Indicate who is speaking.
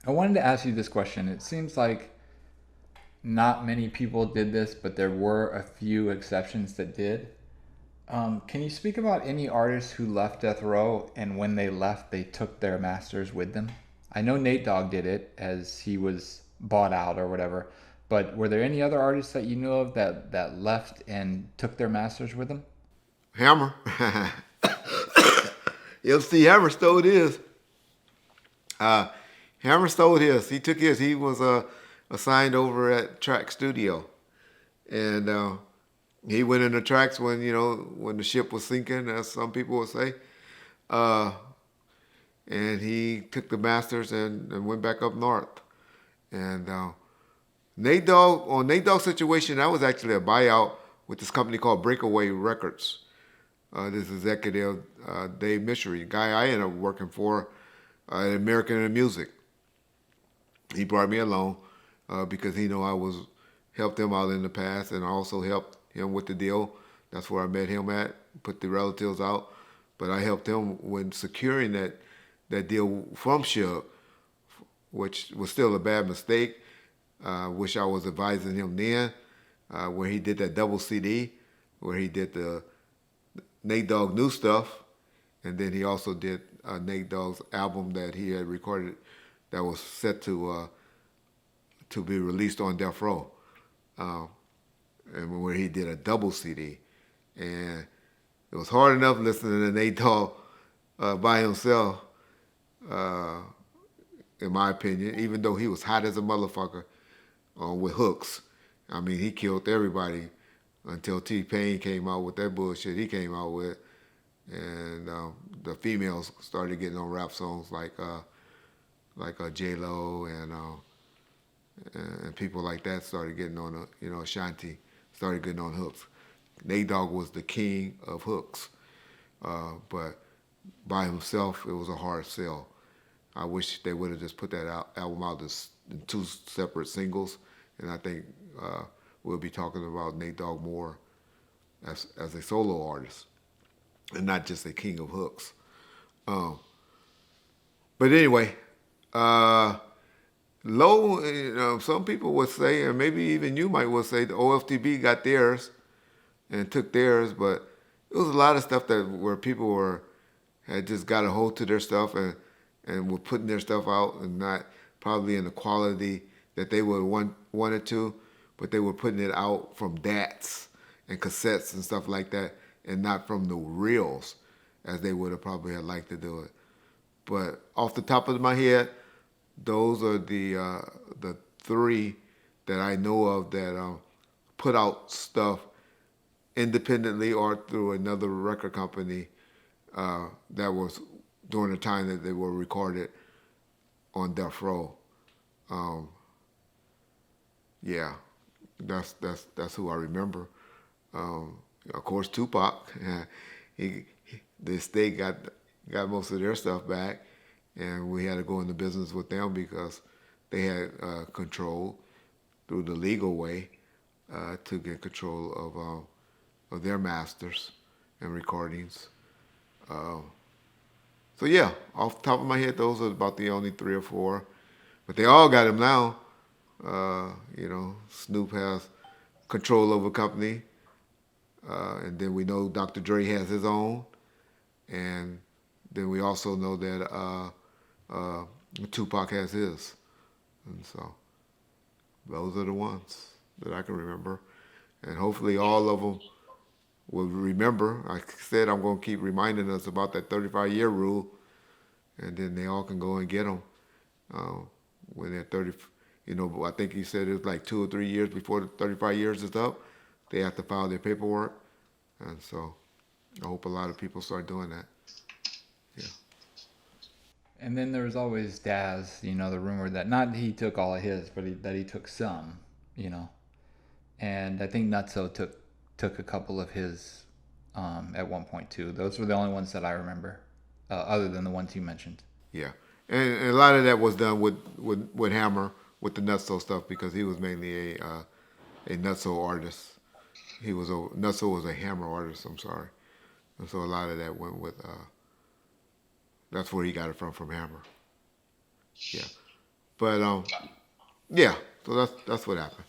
Speaker 1: I wanted to ask you this question. It seems like not many people did this, but there were a few exceptions that did. Can you speak about any artists who left Death Row and when they left, they took their masters with them? I know Nate Dogg did it as he was bought out or whatever, but were there any other artists that you know of that left and took their masters with them?
Speaker 2: Hammer. MC Hammer stole his. Uh, Hammer stole his. He took his. He was assigned over at Track Studio, and he went in the tracks when when the ship was sinking, as some people would say. Uh, and he took the masters and went back up north. And Nate Dogg on Nate Dogg's situation, that was actually a buyout with this company called Breakaway Records. This executive, Dave Mishery, the guy I ended up working for at American in Music. He brought me along because he know I was helped him out in the past, and I also helped him with the deal. That's where I met him at, put the relatives out. But I helped him when securing that deal from Shug, which was still a bad mistake. Wish I was advising him then, where he did that double CD, where he did the Nate Dogg new stuff, and then he also did Nate Dogg's album that he had recorded that was set to be released on Death Row, uh, and where he did a double CD, and it was hard enough listening to Nate Dogg by himself, uh, in my opinion, even though he was hot as a motherfucker with hooks. I mean, he killed everybody until T-Pain came out with that bullshit he came out with, and the females started getting on rap songs like J Lo and people like that started getting on Ashanti started getting on hooks. Nate Dogg was the king of hooks, but by himself it was a hard sell. I wish they would have just put that album out in two separate singles, and I think we'll be talking about Nate Dogg more as a solo artist and not just a king of hooks. Um, but anyway, uh, low. Some people would say, and maybe even you might would say, the OFTB got theirs and took theirs, but it was a lot of stuff that where people had just got a hold to their stuff and were putting their stuff out and not probably in the quality that they would wanted to, but they were putting it out from DATs and cassettes and stuff like that, and not from the reels as they would have probably had liked to do it. But off the top of my head, those are the three that I know of that put out stuff independently or through another record company that was during the time that they were recorded on Death Row. Um, yeah, that's who I remember. Of course, Tupac. The state got most of their stuff back, and we had to go into business with them because they had control through the legal way to get control of their masters and recordings. Uh, so yeah, off the top of my head, those are about the only three or four, but they all got them now. Snoop has control over a company, and then we know Dr. Dre has his own, and then we also know that uh, Tupac has his, and so those are the ones that I can remember, and hopefully all of them will remember. Like I said, I'm going to keep reminding us about that 35-year rule, and then they all can go and get them uh, when they're 30. I think he said it was like 2 or 3 years before the 35 years is up. They have to file their paperwork, and so I hope a lot of people start doing that. Yeah.
Speaker 1: And then there was always Daz, the rumor that not he took all of his, but that he took some, you know. And I think Nutso took a couple of his at one point too. Those were the only ones that I remember, other than the ones you mentioned.
Speaker 2: Yeah, and a lot of that was done with Hammer with the Nutso stuff because he was mainly a Nutso artist. Nutso was a Hammer artist. I'm sorry, and so a lot of that went with. That's where he got it from Hammer. Yeah, But
Speaker 3: Okay.
Speaker 2: yeah, so that's what happened.